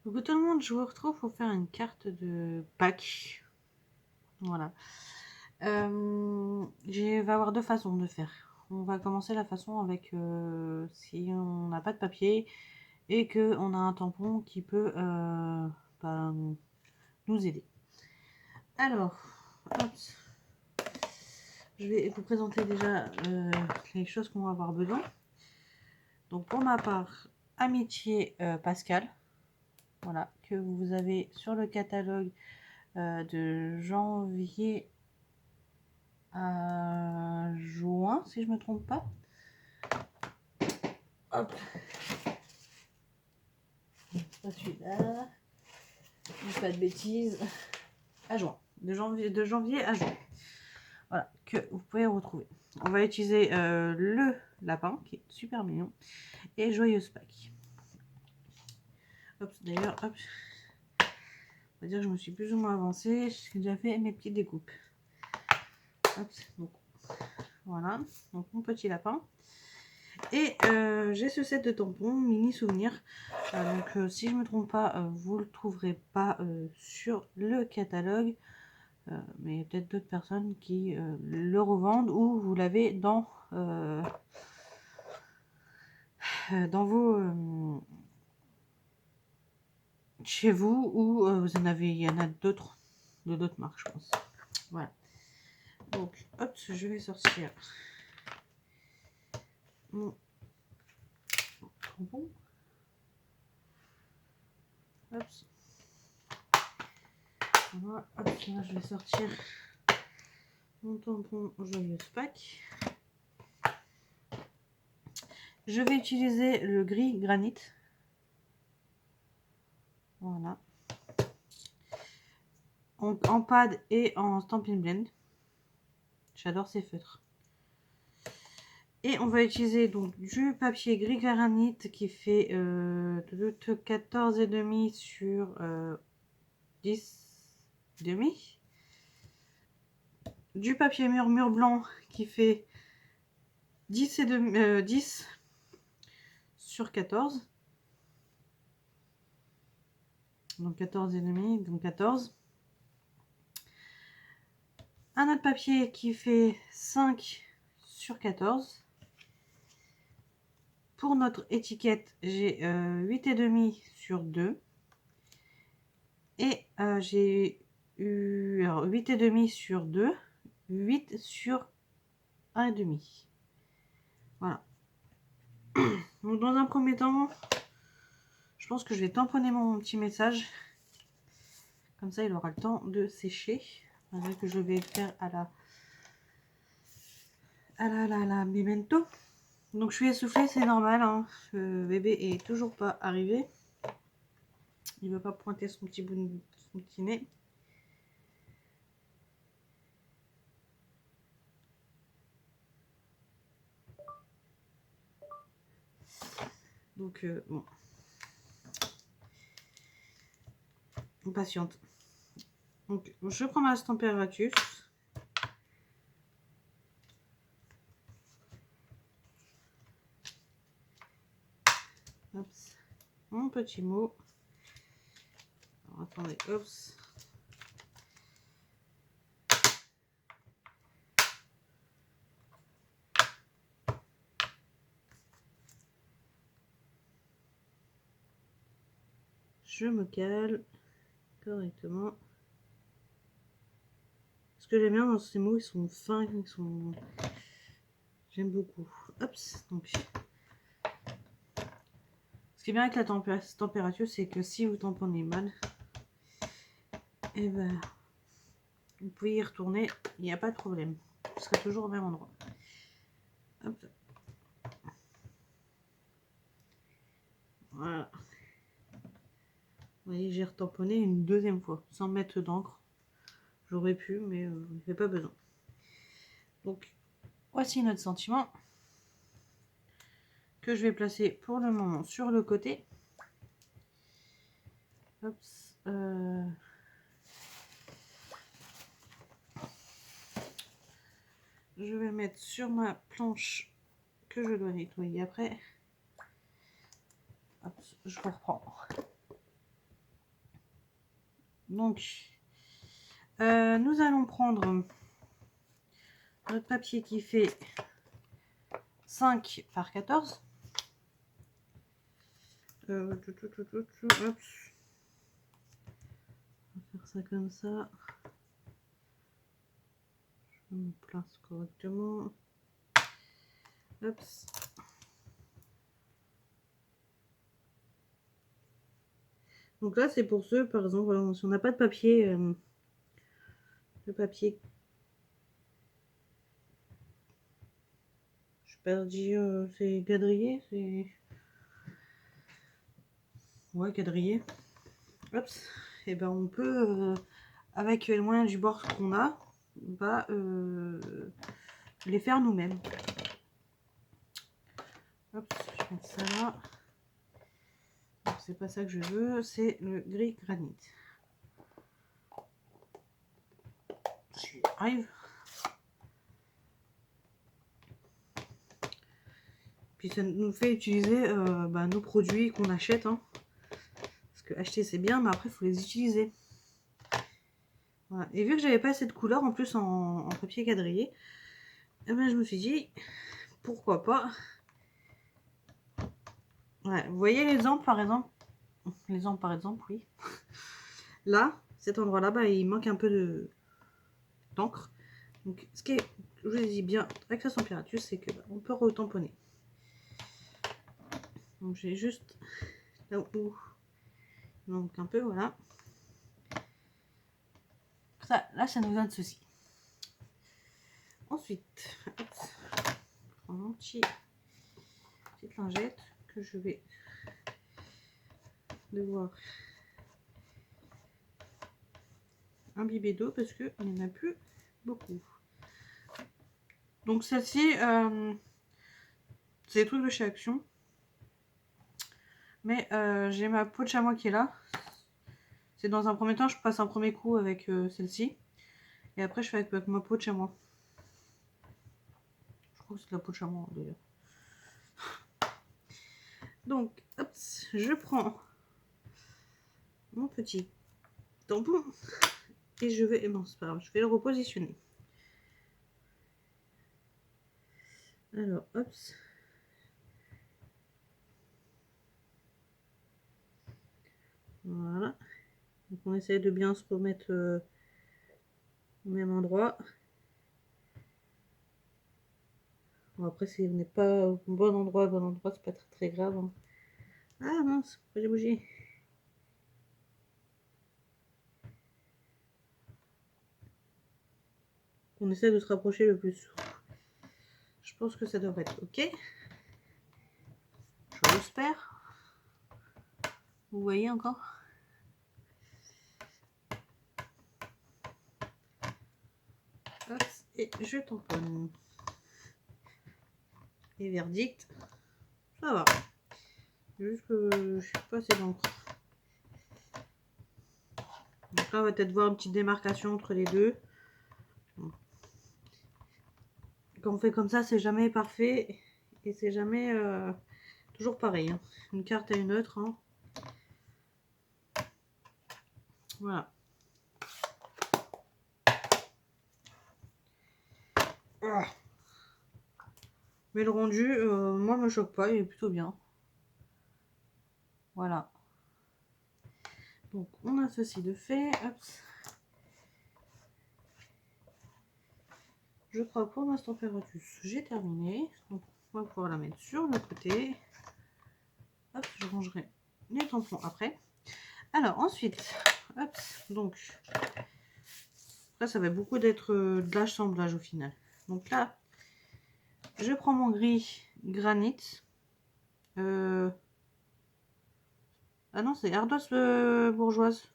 Coucou tout le monde, je vous retrouve pour faire une carte de Pâques. Voilà. Il va y avoir deux façons de faire. On va commencer la façon avec si on n'a pas de papier et qu'on a un tampon qui peut bah, nous aider. Alors, hop, je vais vous présenter déjà les choses qu'on va avoir besoin. Donc pour ma part, Amitié Pascal, voilà, que vous avez sur le catalogue de janvier à juin, si je me trompe pas. Hop. Pas celui-là. Pas de bêtises. À juin. De janvier à juin. Voilà, que vous pouvez retrouver. On va utiliser le lapin, qui est super mignon, et Joyeuse Pâques. Hop, d'ailleurs, hop. On va dire que je me suis plus ou moins avancée. J'ai déjà fait mes petites découpes. Hop, donc, voilà. Donc, mon petit lapin. Et j'ai ce set de tampons mini souvenirs. Donc si je me trompe pas, vous le trouverez pas sur le catalogue. Mais il y a peut-être d'autres personnes qui le revendent ou vous l'avez dans vos chez vous, ou vous en avez, il y en a d'autres de d'autres marques, je pense. Voilà. Donc hop, je vais sortir mon tampon. Hop. Voilà, hop, là je vais sortir mon tampon Joyeuse Pâques. Je vais utiliser le gris granit. Voilà. En pad et en Stampin' Blend. J'adore ces feutres. Et on va utiliser donc du papier gris granit qui fait 14,5 sur 10,5. Du papier murmure blanc qui fait 10 sur 14. Donc 14,5, donc 14. Un autre papier qui fait 5 sur 14. Pour notre étiquette, j'ai 8,5 sur 2. Et j'ai eu 8,5 sur 2, 8 sur 1,5. Voilà. Donc dans un premier temps, je pense que je vais tamponner mon petit message. Comme ça, il aura le temps de sécher. Malgré que je vais le faire à la Memento. Donc je suis essoufflée, c'est normal. Hein. Le bébé est toujours pas arrivé. Il ne veut pas pointer son petit nez. Donc bon. On patiente. Donc je prends ma température. Hop. Mon petit mot. Alors, attendez, hop. Je me cale correctement. Ce que j'aime bien dans ces mots, ils sont fins, ils sont... J'aime beaucoup. Hop, donc... Ce qui est bien avec la température, c'est que si vous tamponnez mal, et ben, vous pouvez y retourner, il n'y a pas de problème. Vous serez toujours au même endroit. Hop. Voilà. Vous voyez, j'ai retamponné une deuxième fois, sans mettre d'encre. J'aurais pu, mais il n'y avait pas besoin. Donc, voici notre sentiment que je vais placer pour le moment sur le côté. Hop. Je vais mettre sur ma planche que je dois nettoyer après. Hop, je reprends. Donc, nous allons prendre notre papier qui fait 5 par 14. Hop. On va faire ça comme ça. Je me place correctement. Hop. Donc là, c'est pour ceux, par exemple, voilà, si on n'a pas de papier, je sais pas dire, c'est quadrillé, c'est... Ouais, quadrillé. Hop. Et ben on peut, avec les moyens du bord qu'on a, on va les faire nous-mêmes. Hop, je vais mettre ça là. C'est pas ça que je veux, c'est le gris granit. J'y arrive. Puis ça nous fait utiliser nos produits qu'on achète. Hein. Parce que acheter c'est bien, mais après il faut les utiliser. Voilà. Et vu que j'avais pas assez de couleurs en plus en papier quadrillé, eh ben, je me suis dit pourquoi pas. Ouais, vous voyez l'exemple par exemple. L'exemple par exemple, oui. Là, cet endroit-là, bah, il manque un peu d'encre. Donc, ce qui est, je vous ai dit bien avec la température, c'est que on peut retamponner. Donc, j'ai juste là où il manque un peu, voilà. Ça, là, ça nous donne ceci. Ensuite, hop, je prends mon petite lingette que je vais devoir imbiber d'eau parce qu'il n'y en a plus beaucoup. Donc celle-ci, c'est des trucs de chez Action. Mais j'ai ma peau de chamois qui est là. C'est dans un premier temps, je passe un premier coup avec celle-ci. Et après, je fais avec ma peau de chamois. Je crois que c'est de la peau de chamois d'ailleurs. Donc, hop, je prends mon petit tampon et je vais, non, c'est pas grave, je vais le repositionner. Alors, hop. Voilà. Donc, on essaie de bien se remettre au même endroit. Bon, après, si on n'est pas au bon endroit, c'est pas très grave. Hein. Ah mince, pourquoi j'ai bougé? On essaie de se rapprocher le plus. Je pense que ça devrait être ok. Je l'espère. Vous voyez encore? Hop, et je tamponne. Et verdict, ça va. Juste que je suis pas assez d'encre. Donc là, on va peut-être voir une petite démarcation entre les deux. Quand on fait comme ça, c'est jamais parfait. Et c'est jamais toujours pareil. Hein. Une carte à une autre. Hein. Voilà. Mais le rendu, moi, me choque pas. Il est plutôt bien. Voilà. Donc, on a ceci de fait. Hop. Je crois que pour l'instant, température, j'ai terminé. Donc, on va pouvoir la mettre sur le côté. Hop, je rangerai les tampons après. Alors, ensuite, hop, donc, là, ça va beaucoup d'être de l'assemblage au final. Donc là, je prends mon gris granit. Ah non, c'est ardoise bourgeoise.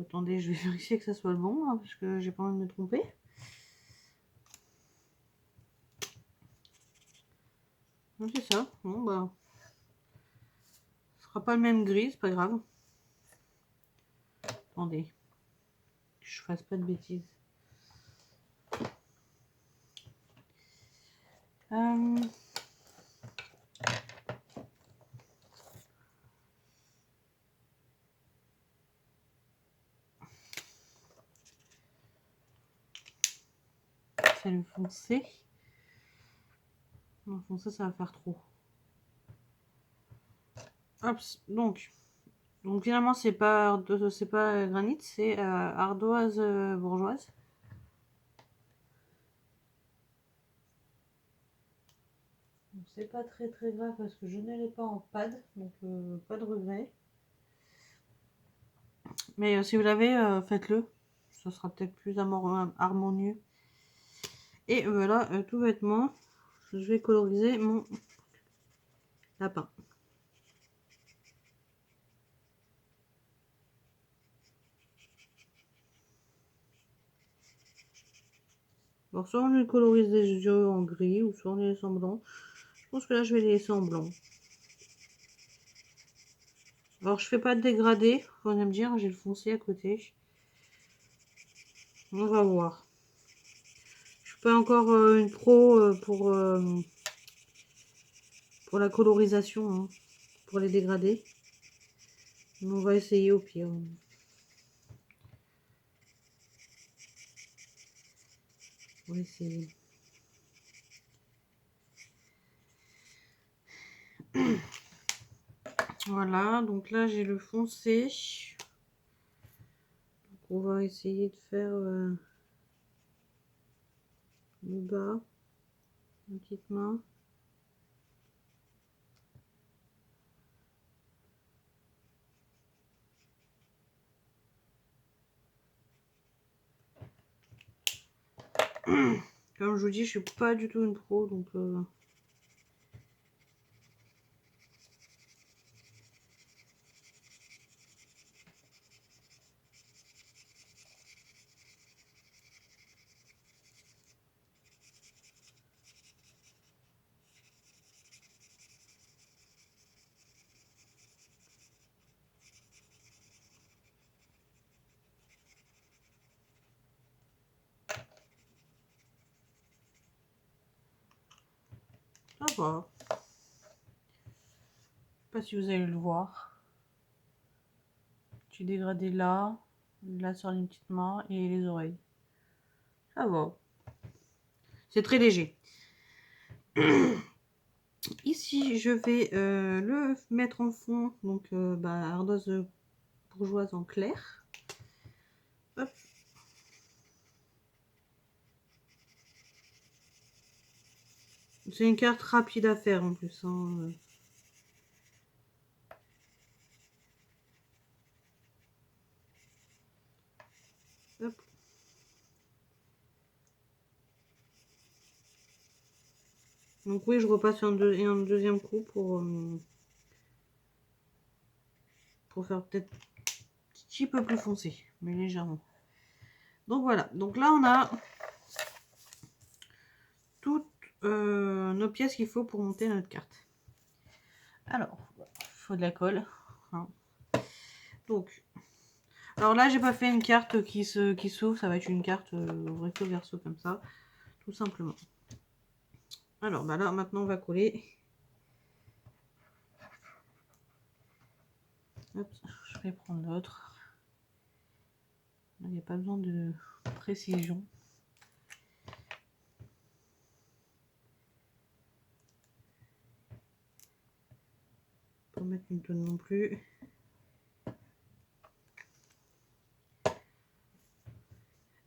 Attendez, je vais vérifier que ça soit le bon, hein, parce que j'ai pas envie de me tromper. C'est ça. Bon, bah, ce sera pas le même gris, c'est pas grave. Attendez, que je fasse pas de bêtises. à le foncer. Non, foncer, ça va faire trop. Hop, donc finalement, c'est pas granit, c'est ardoise bourgeoise. C'est pas très grave parce que je ne l'ai pas en pad, donc pas de regret. Mais si vous l'avez, faites-le. Ça sera peut-être plus harmonieux. Et voilà, tout bêtement, je vais coloriser mon lapin. Alors soit on lui colorise les yeux en gris, ou soit on les laisse en blanc. Je pense que là je vais les laisser en blanc. Alors je fais pas de dégradé, faut me dire, j'ai le foncé à côté. On va voir. Je suis pas encore une pro pour la colorisation, hein, pour les dégradés. Mais on va essayer au pire. On va essayer. Voilà, donc là j'ai le foncé. Donc on va essayer de faire le bas, une petite main. Comme je vous dis, je suis pas du tout une pro, donc ça va. Je sais pas si vous allez le voir. J'ai dégradé là sur les petites mains et les oreilles. Ça va. C'est très léger. Ici, je vais le mettre en fond, donc ardoise bourgeoise en clair. Hop. C'est une carte rapide à faire en plus. Hein. Hop. Donc oui, je repasse un deuxième coup pour faire peut-être un petit peu plus foncé, mais légèrement. Donc voilà, donc là on a toutes nos pièces qu'il faut pour monter notre carte. Alors, il faut de la colle. Hein. Donc, alors là j'ai pas fait une carte qui s'ouvre, ça va être une carte recto verso comme ça, tout simplement. Alors bah là maintenant on va coller. Hop, je vais prendre l'autre. Il n'y a pas besoin de précision. Pas mettre une tonne non plus.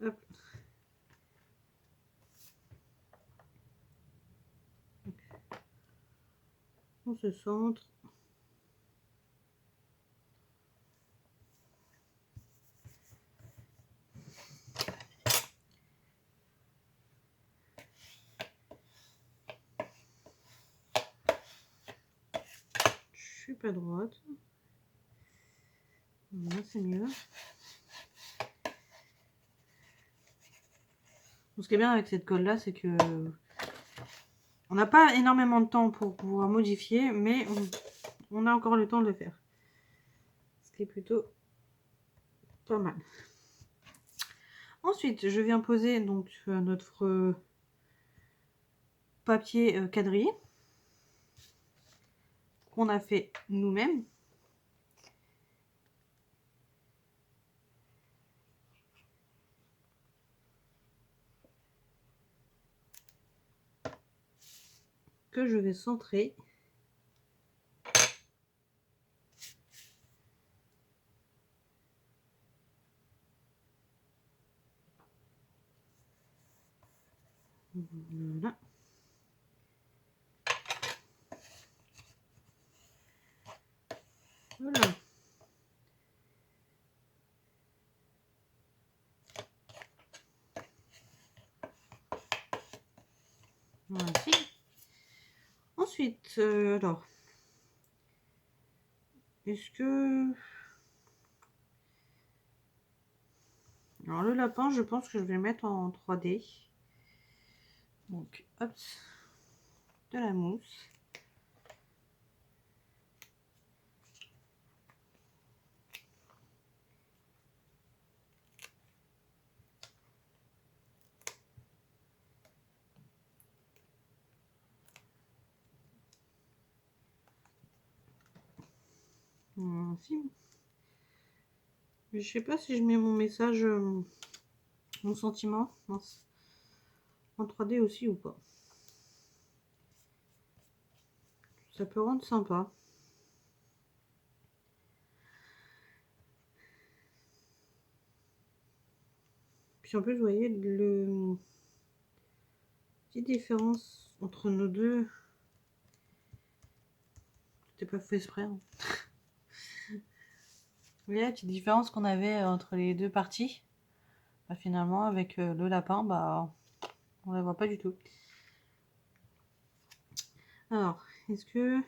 Hop. On se centre. Je suis pas droite. Là c'est mieux. Ce qui est bien avec cette colle là, c'est que on n'a pas énormément de temps pour pouvoir modifier, mais on a encore le temps de le faire. Ce qui est plutôt pas mal. Ensuite, je viens poser donc notre papier quadrillé qu'on a fait nous-mêmes. que je vais centrer. Voilà. Voilà. Voici. Ensuite, alors, est-ce que... Alors, le lapin, je pense que je vais le mettre en 3D. Donc, hop, de la mousse. Voici. Je sais pas si je mets mon message, mon sentiment en 3D aussi ou pas. Ça peut rendre sympa. Puis en plus, vous voyez, le petite différence entre nos deux. C'était pas fait exprès. Hein. Vous voyez la petite différence qu'on avait entre les deux parties. Bah, finalement, avec le lapin, bah, on la voit pas du tout. Alors, est-ce que...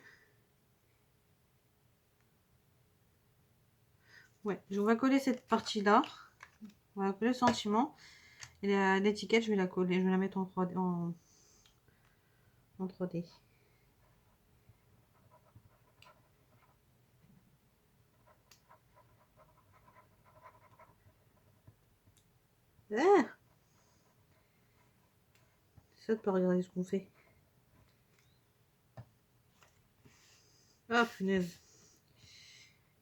Ouais, on va coller cette partie-là. On va coller le sentiment. Et l'étiquette, je vais la coller. Je vais la mettre en 3D. En 3D. Ah, c'est ça de pas regarder ce qu'on fait. Ah, punaise.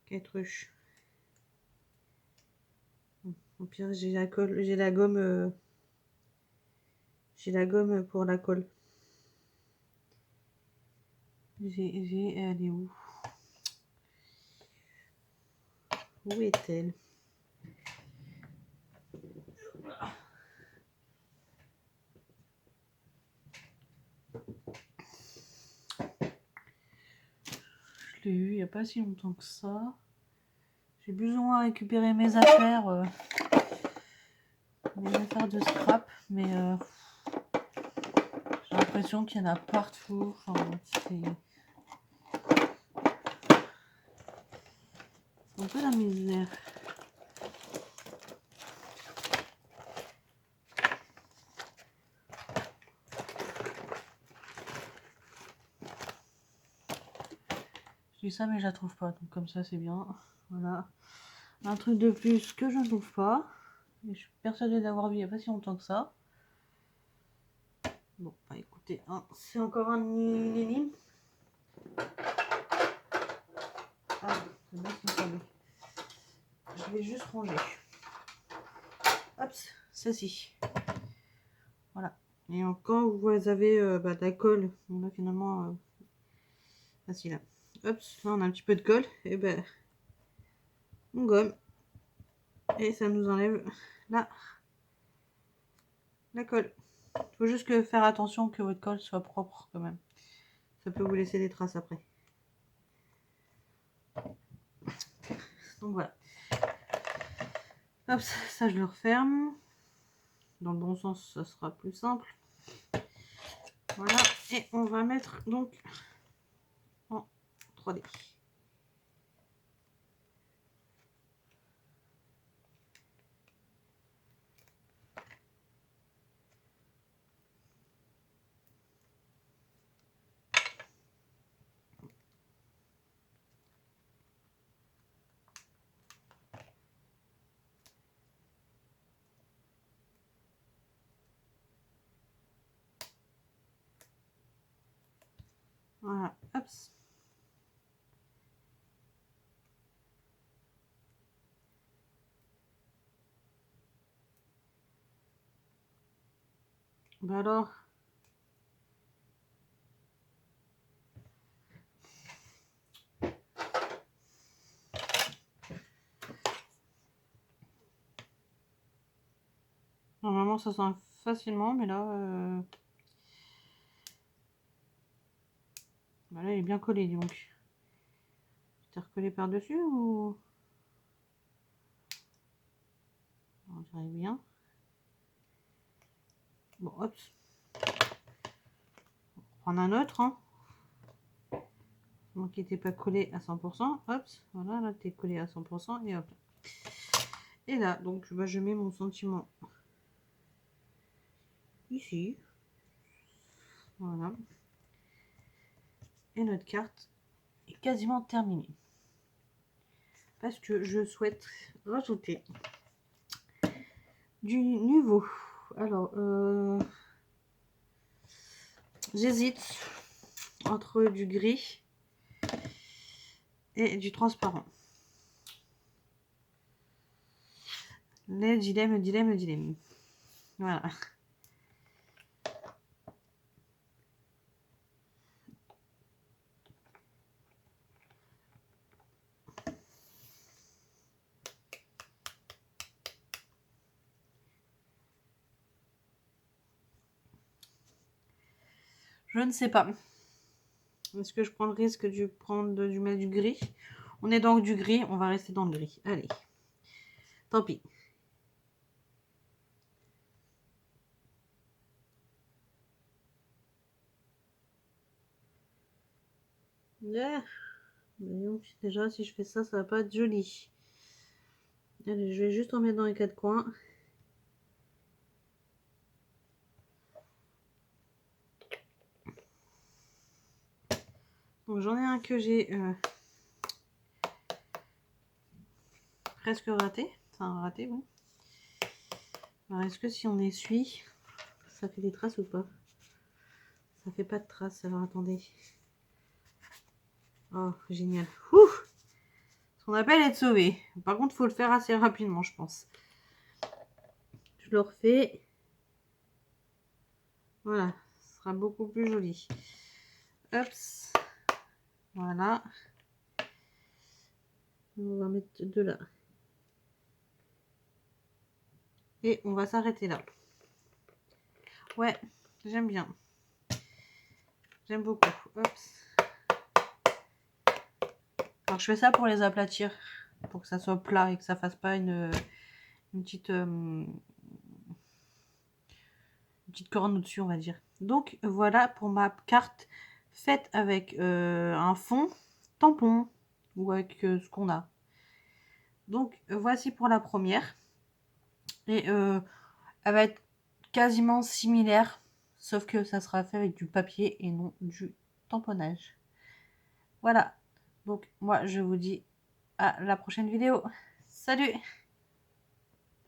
Quelle truche. Au pire, j'ai la colle, j'ai la gomme pour la colle. Elle est où? Où est-elle? Je l'ai eu il n'y a pas si longtemps que ça. J'ai besoin de récupérer mes affaires de scrap, mais j'ai l'impression qu'il y en a partout. Enfin, c'est un peu la misère. Je dis ça, mais je la trouve pas. Donc comme ça, c'est bien. Voilà. Un truc de plus que je ne trouve pas. Et je suis persuadée d'avoir vu il n'y a pas si longtemps que ça. Bon, bah écoutez, hein, c'est encore une énigme. Ah, c'est bien ce qu'il me semblait. Je vais juste ranger. Hop, ceci. Voilà. Et quand vous avez de la colle, bon là finalement, voici là. Hop, là on a un petit peu de colle, et ben on gomme. Et ça nous enlève la colle. Il faut juste faire attention que votre colle soit propre quand même. Ça peut vous laisser des traces après. Donc voilà. Hop, ça je le referme. Dans le bon sens, ça sera plus simple. Voilà. Et on va mettre donc en 3D. Voilà. Hop. Bah alors, normalement ça sent facilement, mais là, bah là il est bien collé donc. T'es recollé par-dessus ou... On dirait bien. Bon, hop. On va prendre un autre, hein. Donc, il n'était pas collé à 100%. Hop, voilà, là, t'es collé à 100%. Et hop. Et là, donc, bah, je mets mon sentiment ici. Voilà. Et notre carte est quasiment terminée. Parce que je souhaite rajouter du nouveau. Alors, j'hésite entre du gris et du transparent. Le dilemme. Voilà. Je ne sais pas. Est-ce que je prends le risque de prendre du mettre du gris? On est dans du gris, on va rester dans le gris. Allez. Tant pis. Yeah. Déjà, si je fais ça, ça va pas être joli. Allez, je vais juste en mettre dans les quatre coins. Donc j'en ai un que j'ai presque raté. C'est un raté, bon. Alors est-ce que si on essuie, ça fait des traces ou pas? Ça fait pas de traces, alors attendez. Oh, génial. Ouf! Ce qu'on appelle être sauvé. Par contre, il faut le faire assez rapidement, je pense. Je le refais. Voilà, ce sera beaucoup plus joli. Hop. Voilà. On va mettre de là. Et on va s'arrêter là. Ouais, j'aime bien. J'aime beaucoup. Hop. Alors je fais ça pour les aplatir. Pour que ça soit plat et que ça fasse pas une petite, corne au-dessus, on va dire. Donc voilà pour ma carte faite avec un fond tampon ou avec ce qu'on a. Donc voici pour la première. Et elle va être quasiment similaire, sauf que ça sera fait avec du papier et non du tamponnage. Voilà. Donc moi je vous dis à la prochaine vidéo. Salut!